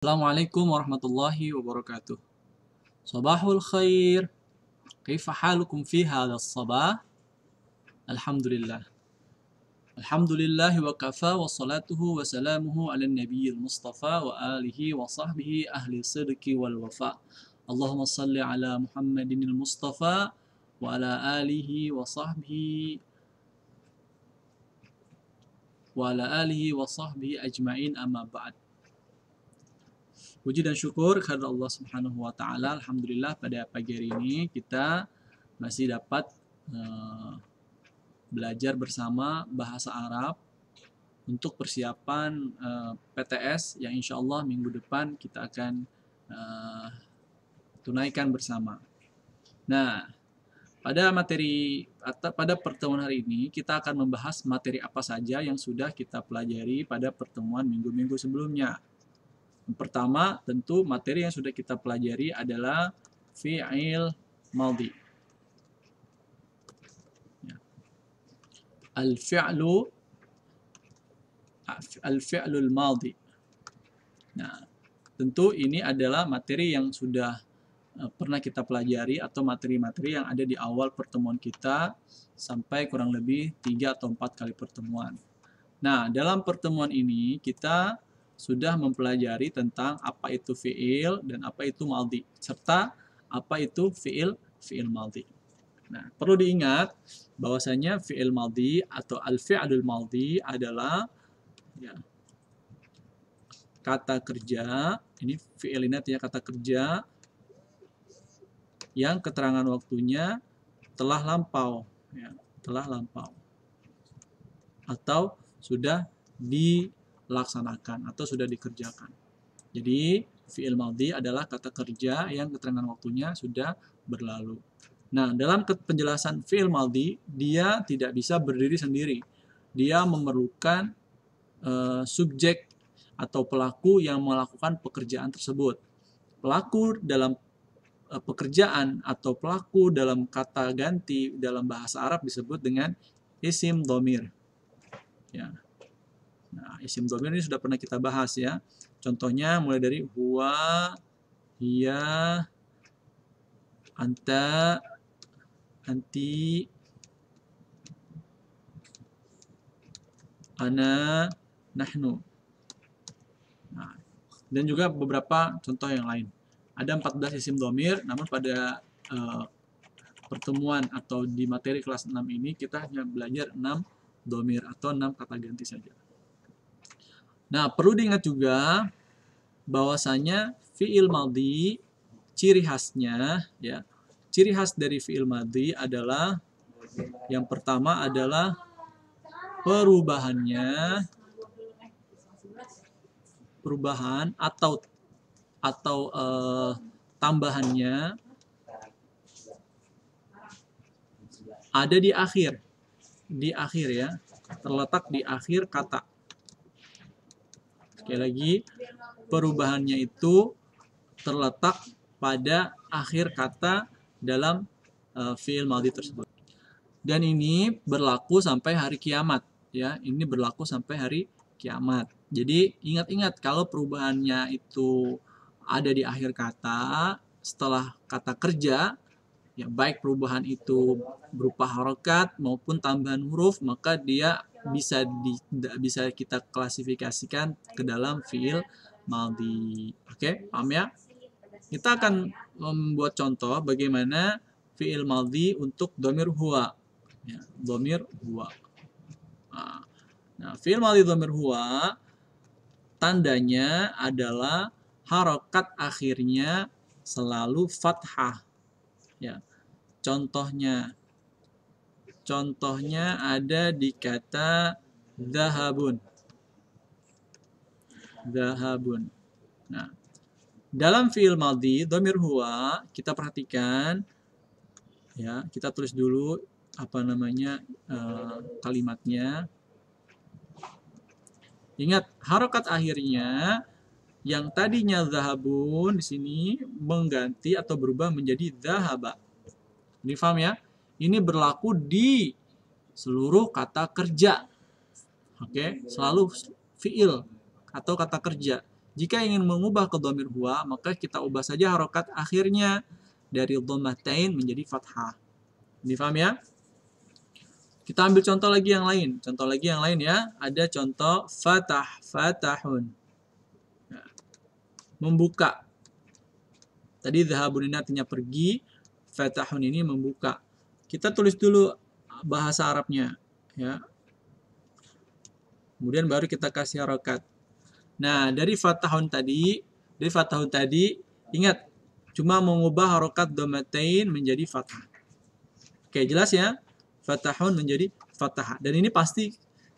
Assalamualaikum warahmatullahi wabarakatuh. Sabahul khair. Kaifa halukum fi hadzal sabah? Alhamdulillah. Alhamdulillahi wa kafa wa salatuhu wa salamuhu ala nabiyil mustafa wa alihi wa sahbihi ahli sidqi wal wafa. Allahumma salli ala Muhammadinil mustafa wa ala alihi wa sahbihi ajma'in amma ba'd. Puji dan syukur kepada Allah Subhanahu wa taala. Alhamdulillah pada pagi hari ini kita masih dapat belajar bersama bahasa Arab untuk persiapan PTS yang insya Allah minggu depan kita akan tunaikan bersama. Nah, pada pertemuan hari ini kita akan membahas materi apa saja yang sudah kita pelajari pada pertemuan minggu-minggu sebelumnya. Yang pertama, tentu materi yang sudah kita pelajari adalah fi'il madhi. Ya. Al-fi'lul madhi. Nah, tentu ini adalah materi yang sudah pernah kita pelajari atau materi-materi yang ada di awal pertemuan kita sampai kurang lebih 3 atau 4 kali pertemuan. Nah, dalam pertemuan ini kita sudah mempelajari tentang apa itu fi'il dan apa itu madhi, serta apa itu fi'il madhi. Nah, perlu diingat bahwasanya fi'il madhi atau al-fi'lul madhi adalah kata kerja, ini fi'il ini artinya kata kerja yang keterangan waktunya telah lampau, telah lampau atau sudah dilaksanakan atau sudah dikerjakan. Jadi fi'il madhi adalah kata kerja yang keterangan waktunya sudah berlalu. Nah, dalam penjelasan fi'il madhi, dia tidak bisa berdiri sendiri. Dia memerlukan subjek atau pelaku yang melakukan pekerjaan tersebut. Pelaku dalam pekerjaan atau pelaku dalam kata ganti dalam bahasa Arab disebut dengan isim dhamir. Ya. Nah, isim dhamir ini sudah pernah kita bahas ya. Contohnya mulai dari huwa, hiya, anta, anti, ana, nahnu. Nah, dan juga beberapa contoh yang lain. Ada 14 isim dhamir, namun pada pertemuan atau di materi kelas 6 ini kita hanya belajar 6 dhamir atau 6 kata ganti saja. Nah, perlu diingat juga bahwasanya fi'il madhi ciri khasnya ciri khas dari fi'il madhi adalah yang pertama adalah perubahan atau tambahannya ada di akhir ya, terletak di akhir kata. Sekali lagi, perubahannya itu terletak pada akhir kata dalam fi'il madhi tersebut. Dan ini berlaku sampai hari kiamat ya. Ini berlaku sampai hari kiamat. Jadi ingat-ingat kalau perubahannya itu ada di akhir kata setelah kata kerja, ya baik perubahan itu berupa harokat maupun tambahan huruf, maka dia bisa kita klasifikasikan ke dalam fi'il madhi. Oke, paham ya? Kita akan membuat contoh bagaimana fi'il madhi untuk dhamir huwa. Ya, dhamir huwa. Nah, fi'il madhi dhamir huwa tandanya adalah harokat akhirnya selalu fathah. Ya. Contohnya ada di kata dhahabun. Dhahabun. Nah, dalam fi'il madhi dhamir huwa kita perhatikan ya, kita tulis dulu kalimatnya. Ingat, harokat akhirnya yang tadinya dhahabun di sini mengganti atau berubah menjadi dhahaba. Ini paham ya? Ini berlaku di seluruh kata kerja. Oke, selalu fi'il atau kata kerja. Jika ingin mengubah ke dhamir huwa, maka kita ubah saja harokat akhirnya dari dhammatain menjadi fathah. Difaham ya? Kita ambil contoh lagi yang lain. Contoh lagi yang lain ya. Ada contoh fatah, fatahun. Membuka. Tadi dhahabun ini artinya pergi, fatahun ini membuka. Kita tulis dulu bahasa Arabnya, ya. Kemudian baru kita kasih harokat. Nah, dari fatahun tadi, ingat cuma mengubah harokat dhammatain menjadi fathah. Oke, jelas ya? Fatahun menjadi fathah. Dan ini pasti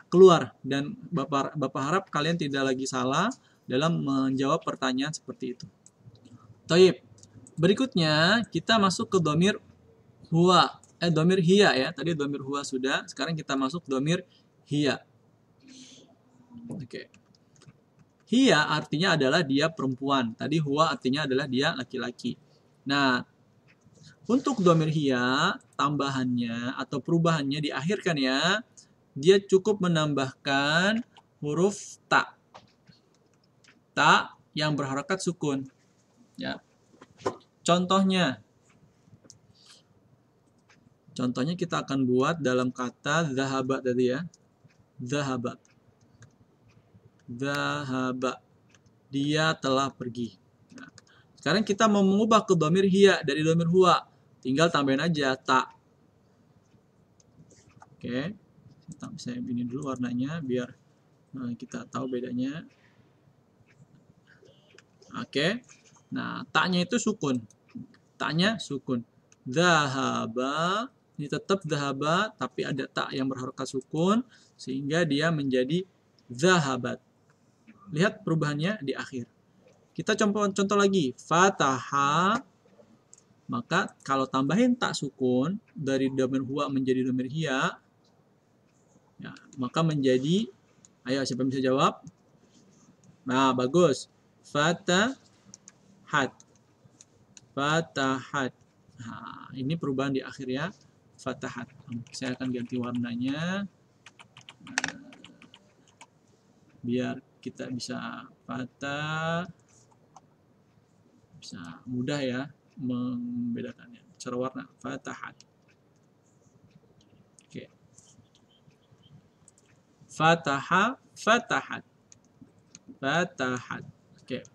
keluar, dan Bapak harap kalian tidak lagi salah dalam menjawab pertanyaan seperti itu. Taib. Berikutnya kita masuk ke dhamir huwa, dhamir hiya ya. Tadi dhamir huwa sudah, sekarang kita masuk dhamir hiya. Oke. Hiya artinya adalah dia perempuan. Tadi huwa artinya adalah dia laki-laki. Nah, untuk dhamir hiya, tambahannya atau perubahannya diakhirkan ya. Dia cukup menambahkan huruf ta. Ta yang berharokat sukun. Ya. Contohnya kita akan buat dalam kata zahabat tadi ya. Zahabat. Zahaba. Dia telah pergi. Nah, sekarang kita mau mengubah ke dhamir hiya dari dhamir huwa. Tinggal tambahin aja ta. Oke. Saya ini dulu warnanya biar kita tahu bedanya. Oke. Nah, taknya itu sukun. Taknya sukun. Zahaba. Ini tetap zahaba, tapi ada tak yang berharokat sukun, sehingga dia menjadi zahabat. Lihat perubahannya di akhir. Kita contoh lagi. Fataha. Maka kalau tambahin tak sukun dari dhamir huwa menjadi dhamir hiya, ya, maka menjadi, ayo siapa yang bisa jawab? Nah, bagus. Fatahat. Fatahat. Nah, ini perubahan di akhir ya. Fatahat. Saya akan ganti warnanya. Biar kita bisa bisa mudah ya membedakannya. Cara warna. Fatahat. Oke. Fataha, fatahat. Fatahat. Oke.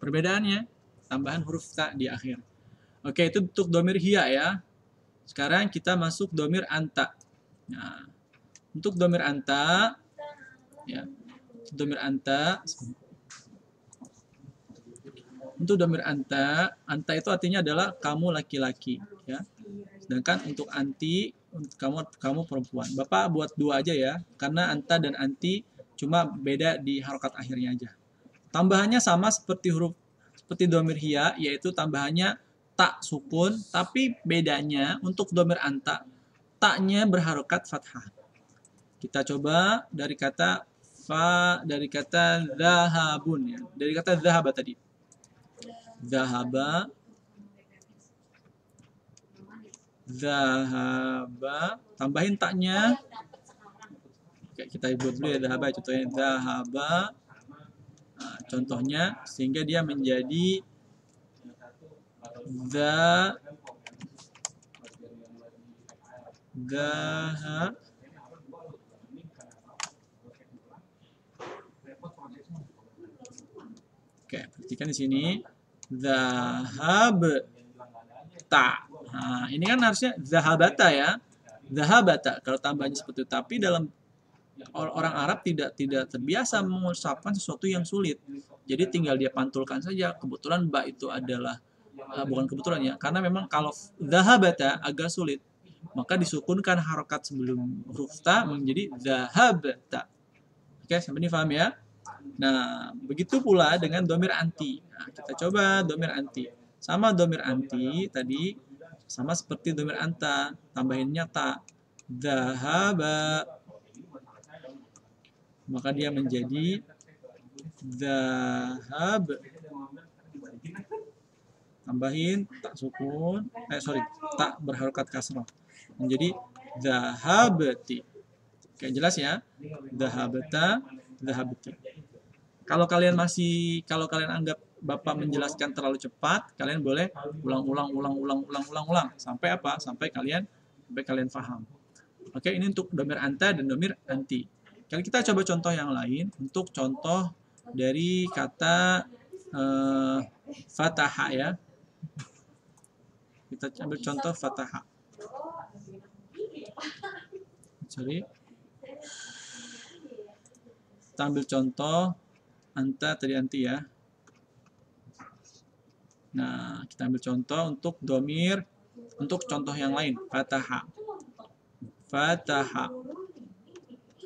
Perbedaannya, tambahan huruf ta di akhir. Oke, itu untuk dhamir hiya ya. Sekarang kita masuk dhamir anta. Nah, untuk dhamir anta, ya, dhamir anta. Untuk dhamir anta itu artinya adalah kamu laki-laki, ya. Sedangkan untuk anti, kamu perempuan. Bapak buat dua aja ya, karena anta dan anti cuma beda di harokat akhirnya aja. Tambahannya sama seperti dhamir hiya, yaitu tambahannya tak sukun, tapi bedanya untuk dhamir anta, taknya berharokat fathah. Kita coba dari kata zahabun ya. Dari kata zahaba tadi. Zahaba. Zahaba. Tambahin taknya. Oke, kita buat dulu ya zahaba. Contohnya zahaba. Nah, contohnya sehingga dia menjadi Oke, perhatikan di sini zahabta. Nah, ini kan harusnya zahabata ya. Zahabata kalau tambahnya seperti itu, tapi dalam orang Arab tidak terbiasa mengucapkan sesuatu yang sulit. Jadi tinggal dia pantulkan saja. Kebetulan ba itu adalah bukan kebetulan ya, karena memang kalau zahabata agak sulit, maka disukunkan harokat sebelum huruf ta menjadi zahabta. Oke, sampai ini paham ya? Nah, begitu pula dengan dhamir anti. Nah, kita coba dhamir anti. Sama dhamir anti tadi, sama seperti dhamir anta, tambahinnya ta. Zahaba. Maka dia menjadi zahab. Tambahin tak sukun, tak berharokat kasrah. Menjadi zahabati. Oke, jelas ya? Zahabata, zahabati. Kalau kalian anggap Bapak menjelaskan terlalu cepat, kalian boleh ulang sampai apa? Sampai kalian paham. Oke, ini untuk domir anta dan domir anti. Kalau kita coba contoh yang lain, untuk contoh dari kata fataha ya. Kita ambil contoh fataha. Sorry. Kita ambil contoh anta tadi anti ya. Nah, kita ambil contoh untuk domir, untuk contoh yang lain, fataha. Fataha.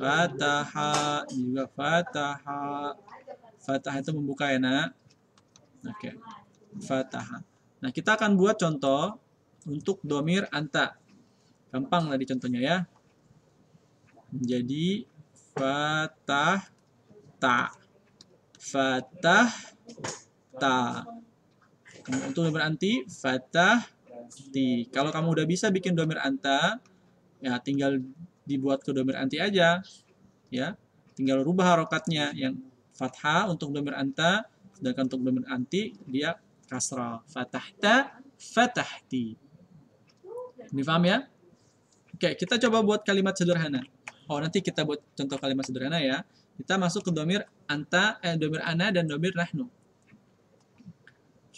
Fataha, juga fataha. Fataha itu membuka ya, nak. Oke. Fataha. Nah, kita akan buat contoh untuk domir anta. Gampang tadi contohnya ya. Jadi, fatah, ta. Fatah, ta. Untuk domir anti, fatah, ti. Kalau kamu udah bisa bikin domir anta, ya tinggal dibuat ke domir anti aja. Ya, tinggal rubah harokatnya. Yang fathah untuk domir anta, sedangkan untuk domir anti, dia kasrah. Fatahta, fatahti. Ini paham ya? Oke, kita coba buat kalimat sederhana. Oh, nanti kita buat contoh kalimat sederhana ya. Kita masuk ke domir anta, domir ana, dan domir nahnu.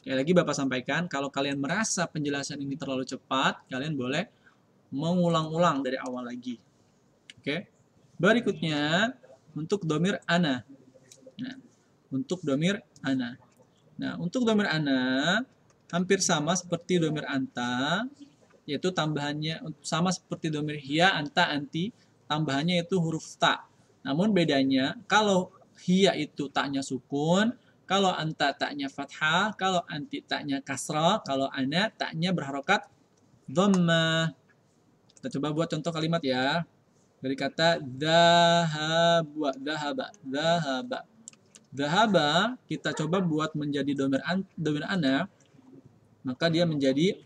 Sekali lagi Bapak sampaikan, kalau kalian merasa penjelasan ini terlalu cepat, kalian boleh mengulang-ulang dari awal lagi. Oke. Berikutnya, untuk domir ana. Nah, untuk domir ana. Nah, untuk domir ana, hampir sama seperti domir anta, yaitu tambahannya sama seperti domir hiya, anta, anti, tambahannya itu huruf ta. Namun bedanya, kalau hiya itu taknya sukun, kalau anta taknya fathah, kalau anti taknya kasrah, kalau ana taknya berharokat dhammah. Kita coba buat contoh kalimat ya. Dari kata dhahaba, dhahaba. Dhahaba kita coba buat menjadi domir ana, maka dia menjadi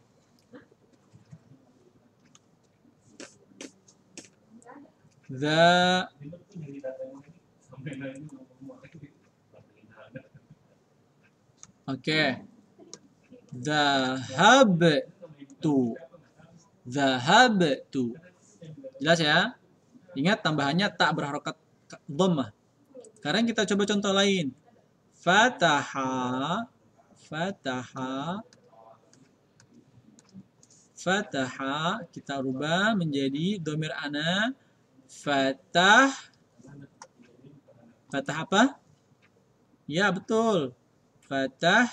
Oke. Dhahabtu. Dhahabtu. Jelas ya? Ingat tambahannya tak berharokat dhammah. Sekarang kita coba contoh lain. Fataha. Fataha. Fataha. Kita rubah menjadi domir ana. Fatah. Fatah apa? Ya, betul. Fatah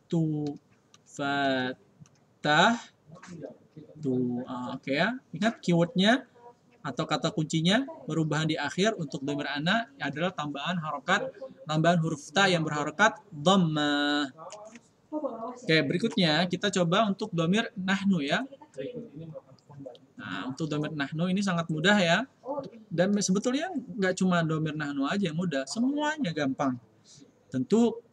tu. Fatah tu. Oke ya. Ingat keywordnya atau kata kuncinya perubahan di akhir untuk domir ana adalah tambahan huruf ta yang berharokat dhammah. Oke, berikutnya kita coba untuk domir nahnu ya. Nah, untuk domir nahnu ini sangat mudah ya. Dan sebetulnya nggak cuma domir nahnu aja yang mudah, semuanya gampang. Tentu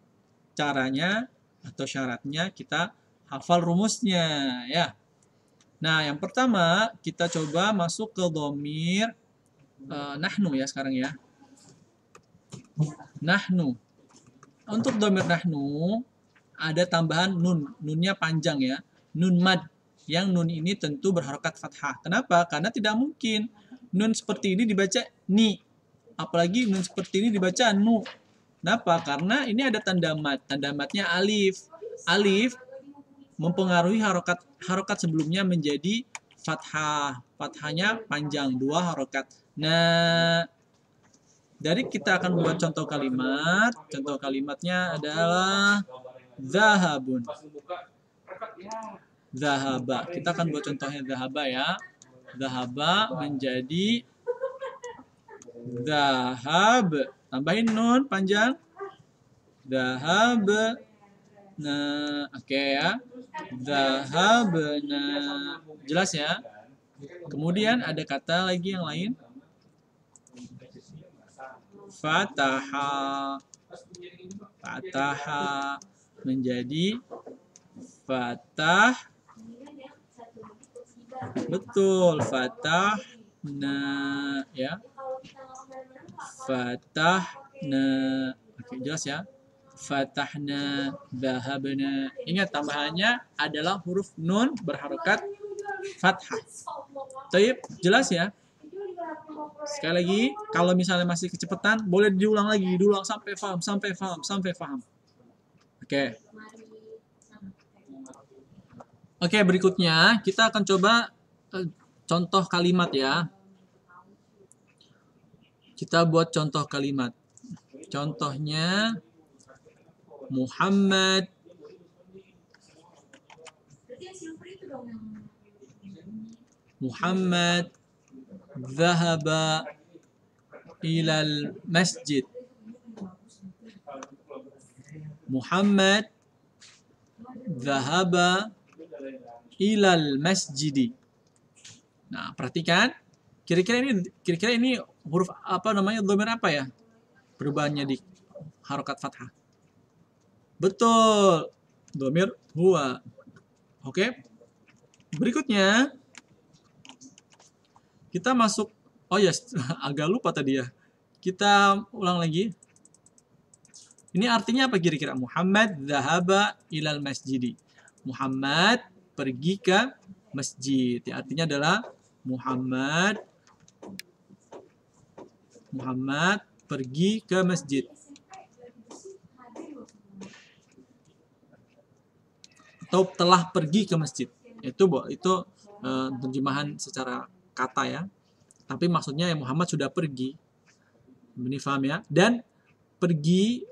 caranya atau syaratnya kita hafal rumusnya ya. Nah, yang pertama kita coba masuk ke domir nahnu ya sekarang ya. Nahnu. Untuk domir nahnu ada tambahan nun. Nunnya panjang ya. Nun mad. Yang nun ini tentu berharokat fathah. Kenapa? Karena tidak mungkin nun seperti ini dibaca ni. Apalagi nun seperti ini dibaca nu. Kenapa? Karena ini ada tanda mat. Tanda matnya alif. Alif mempengaruhi harokat sebelumnya menjadi fathah. Fathahnya panjang, 2 harokat. Nah, dari kita akan membuat contoh kalimat. Contoh kalimatnya adalah zahabun. Zahaba. Kita akan buat contohnya zahaba ya. Zahaba menjadi zahab. Tambahin nun panjang. Zahab. Nah, oke ya. Zahabna. Jelas ya? Kemudian ada kata lagi yang lain. Fataha. Fataha menjadi fatah. Betul, fatahna ya. Fatahna. Oke, jelas ya. Fatahna, dhahabna. Ingat tambahannya adalah huruf nun berharokat fathah. Taib, jelas ya. Sekali lagi, kalau misalnya masih kecepatan, boleh diulang lagi, diulang sampai paham, sampai paham, sampai paham. Oke. Oke, berikutnya kita akan coba contoh kalimat ya. Kita buat contoh kalimat. Contohnya Muhammad dhahaba ilal masjid. Muhammad dhahaba ilal masjidi. Nah, perhatikan. Kira-kira ini huruf apa namanya? Dhamir apa ya? Perubahannya di harokat fathah. Betul. Dhamir huwa. Oke. Berikutnya kita masuk. Oh ya, agak lupa tadi ya. Kita ulang lagi. Ini artinya apa kira-kira? Muhammad dhahaba ilal masjidi. Muhammad pergi ke masjid. Ya, artinya adalah Muhammad pergi ke masjid. Atau telah pergi ke masjid. Itu terjemahan secara kata ya. Tapi maksudnya Muhammad sudah pergi. Ini paham ya? Dan pergi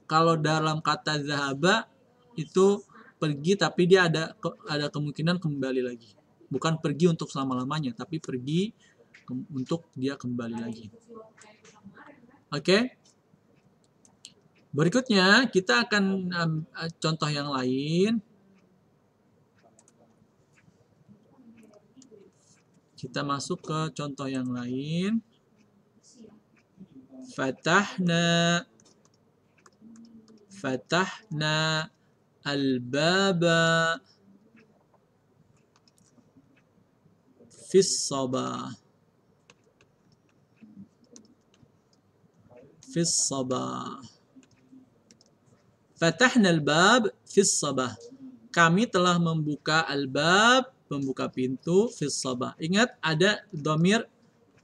kalau dalam kata zahaba itu pergi tapi dia ada kemungkinan kembali lagi. Bukan pergi untuk selama-lamanya, tapi pergi untuk dia kembali lagi. Oke. Berikutnya kita akan contoh yang lain. Kita masuk ke contoh yang lain. Fatahna al-baba fis sabah. Fatahna al-bab fis sabah. Kami telah membuka al-bab, membuka pintu fis sabah. Ingat ada dhamir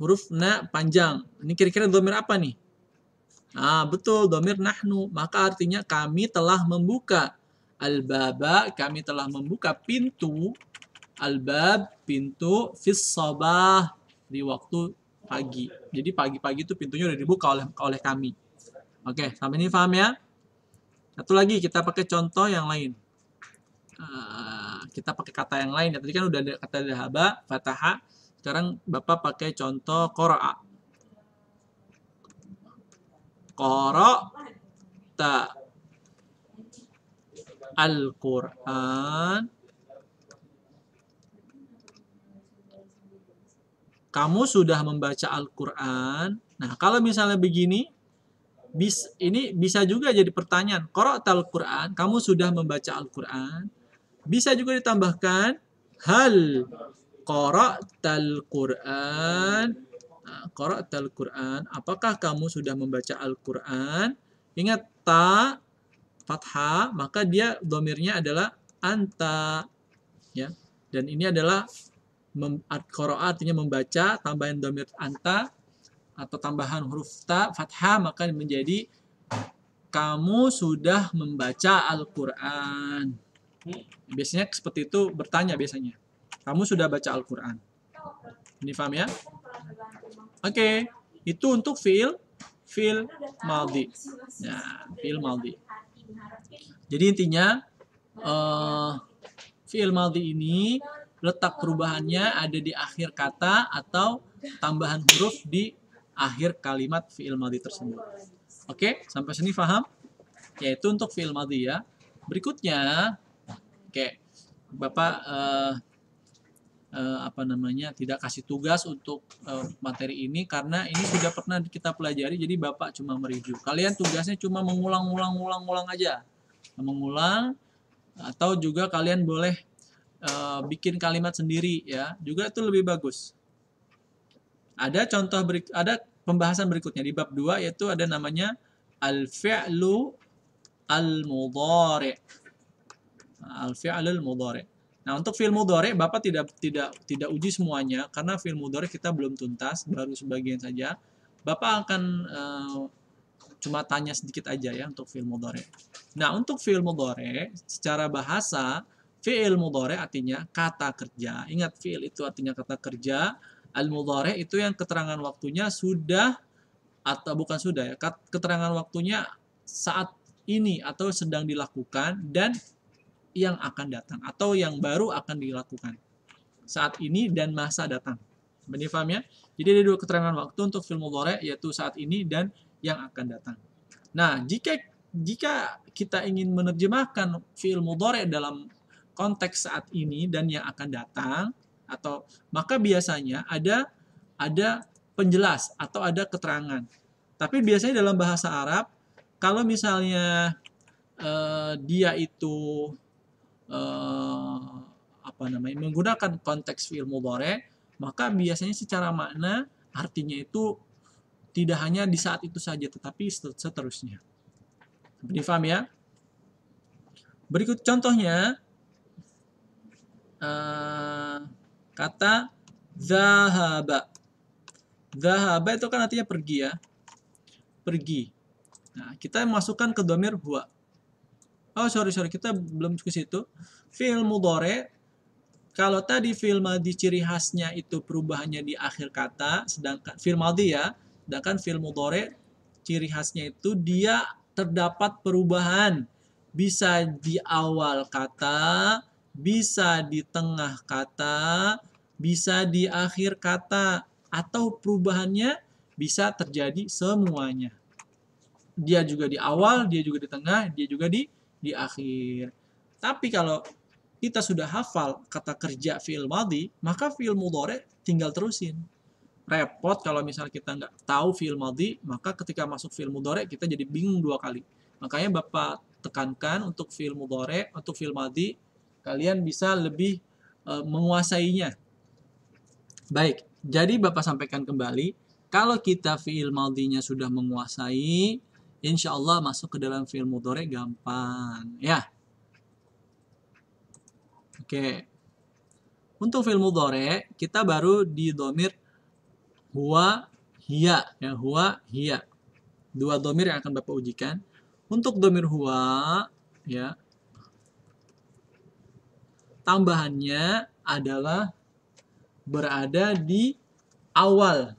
huruf na panjang. Ini kira-kira dhamir apa nih? Nah, betul, dhamir nahnu. Maka artinya kami telah membuka al-baba, kami telah membuka pintu al-bab, pintu fis sabah di waktu pagi. Jadi pagi-pagi itu pintunya udah dibuka oleh kami. Oke, sampai ini paham ya? Satu lagi kita pakai contoh yang lain. Kita pakai kata yang lain. Tadi kan udah ada kata dhahaba, fataha. Sekarang Bapak pakai contoh qara'a. Qara'ta al-Qur'an. Kamu sudah membaca Al-Qur'an. Nah, kalau misalnya begini, ini bisa juga jadi pertanyaan. Qara'ta al-Qur'an, kamu sudah membaca Al-Qur'an. Bisa juga ditambahkan hal qara'tal Qur'an. Qara'tal Qur'an, apakah kamu sudah membaca Al-Qur'an? Ingat ta fathah, maka dia dhamirnya adalah anta ya. Dan ini adalah qara'a artinya membaca, tambahan dhamir anta atau tambahan huruf ta fathah, maka menjadi kamu sudah membaca Al-Qur'an. Biasanya seperti itu bertanya biasanya. Kamu sudah baca Al-Qur'an. Ini paham ya? Oke, itu untuk fi'il madhi. Ya, fi'il madhi. Jadi intinya fi'il madhi ini letak perubahannya ada di akhir kata atau tambahan huruf di akhir kalimat fi'il madhi tersebut. Oke, sampai sini paham? Yaitu untuk fi'il madhi ya. Berikutnya, oke, Bapak tidak kasih tugas untuk materi ini karena ini sudah pernah kita pelajari, jadi Bapak cuma mereview. Kalian tugasnya cuma mengulang aja. Mengulang, atau juga kalian boleh bikin kalimat sendiri ya. Juga itu lebih bagus. Ada contoh ada pembahasan berikutnya di bab 2 yaitu ada namanya al-fi'lu al-mudhari'. Al-fi'lu al-mudhari'. Nah, untuk fi'il mudhari' Bapak tidak uji semuanya karena fi'il mudhari' kita belum tuntas, baru sebagian saja. Bapak akan cuma tanya sedikit aja ya untuk fi'il mudhari'. Nah, untuk fi'il mudhari' secara bahasa, fi'il mudhari' artinya kata kerja. Ingat, fi'il itu artinya kata kerja. Al-mudhari' itu yang keterangan waktunya sudah atau bukan sudah ya, keterangan waktunya saat ini atau sedang dilakukan dan yang akan datang atau yang baru akan dilakukan saat ini dan masa datang. Benar paham ya? Jadi ada dua keterangan waktu untuk fi'il mudhari' yaitu saat ini dan yang akan datang. Nah, jika kita ingin menerjemahkan fi'il mudhari' dalam konteks saat ini dan yang akan datang atau maka biasanya ada penjelas atau ada keterangan. Tapi biasanya dalam bahasa Arab kalau misalnya dia itu menggunakan konteks fi'il mudhari', maka biasanya secara makna artinya itu tidak hanya di saat itu saja tetapi seterusnya. Difaham ya? Berikut contohnya kata zahaba. Zahaba itu kan artinya pergi ya. Pergi. Nah, kita masukkan ke dhamir huwa. Oh, sorry, kita belum ke situ. Fi'il mudhari', kalau tadi fi'il madhi ciri khasnya itu perubahannya di akhir kata, sedangkan fi'il madhi ya, sedangkan fi'il mudhari' ciri khasnya itu dia terdapat perubahan. Bisa di awal kata, bisa di tengah kata, bisa di akhir kata, atau perubahannya bisa terjadi semuanya. Dia juga di awal, dia juga di tengah, dia juga di akhir. Tapi kalau kita sudah hafal kata kerja fi'il madhi, maka fi'il mudhari' tinggal terusin. Repot kalau misal kita nggak tahu fi'il madhi, maka ketika masuk fi'il mudhari' kita jadi bingung dua kali. Makanya Bapak tekankan untuk fi'il mudhari', untuk fi'il madhi, kalian bisa lebih menguasainya. Baik, jadi Bapak sampaikan kembali, kalau kita fi'il madhinya sudah menguasai, insya Allah masuk ke dalam fi'il mudhari' gampang. Ya. Oke. Untuk fi'il mudhari' kita baru di dhamir huwa hiya. Ya, huwa hiya. Dua dhamir yang akan Bapak ujikan. Untuk dhamir huwa, ya, tambahannya adalah berada di awal,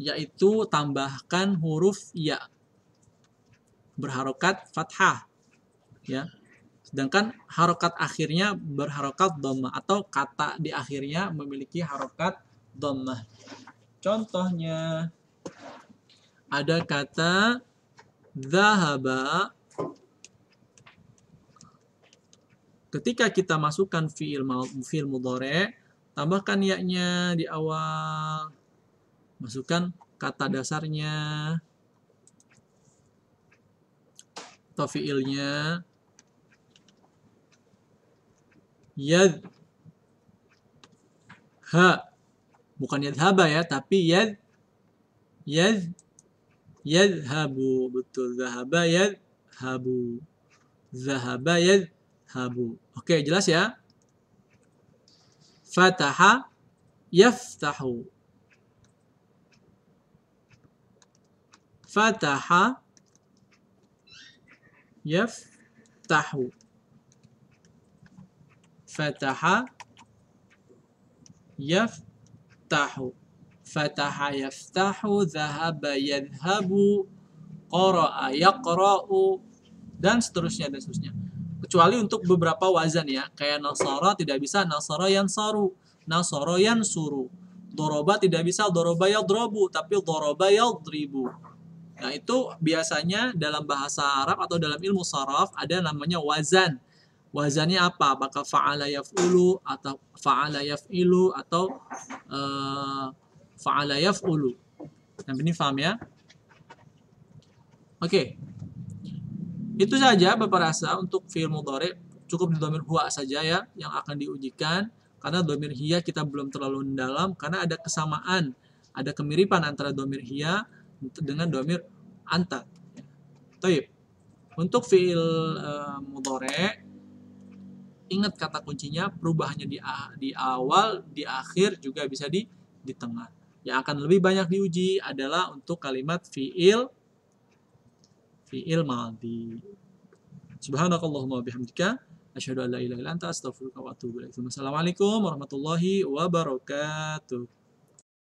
yaitu tambahkan huruf ya berharokat fathah, ya. Sedangkan harokat akhirnya berharokat dhammah atau kata di akhirnya memiliki harokat dhammah. Contohnya ada kata dhahaba. Ketika kita masukkan fi'il mudhari', tambahkan ya-nya di awal. Masukkan kata dasarnya atau fi'ilnya. Yad ha, bukan yadhaba ya, tapi yadhabu. Betul, zahaba yadhabu, zahaba yadhabu. Oke, jelas ya? Fataha yaftahu, fataha yaftahu, fataha yaftahu, fataha yaftahu, dhahaba yadhabu, qara'a yaqra'u, dan seterusnya. Kecuali untuk beberapa wazan ya, kayak nasara tidak bisa nasara yansaru, nasara yansuru. Doroba tidak bisa doroba yadrobu, tapi doroba yadribu. Nah, itu biasanya dalam bahasa Arab atau dalam ilmu sharaf ada namanya wazan. Wazannya apa? Apakah fa'ala yaf'ulu atau fa'ala yaf'ilu atau fa'ala yaf'ulu. Nah, ini paham ya? Oke. Itu saja Bapak rasa untuk fi'il mudhari', cukup di dhamir huwa saja ya yang akan diujikan, karena dhamir hiya kita belum terlalu mendalam karena ada kesamaan, ada kemiripan antara dhamir hiya dengan dhamir anta. Taib. Untuk fiil mudhari, ingat kata kuncinya, perubahannya di awal, di akhir, juga bisa di tengah. Yang akan lebih banyak diuji adalah untuk kalimat fiil madhi. Subhanakallahumma bihamdika asyhadu an la ilaha illa anta astaghfiruka wa atubu ilaik. Wassalamualaikum warahmatullahi wabarakatuh.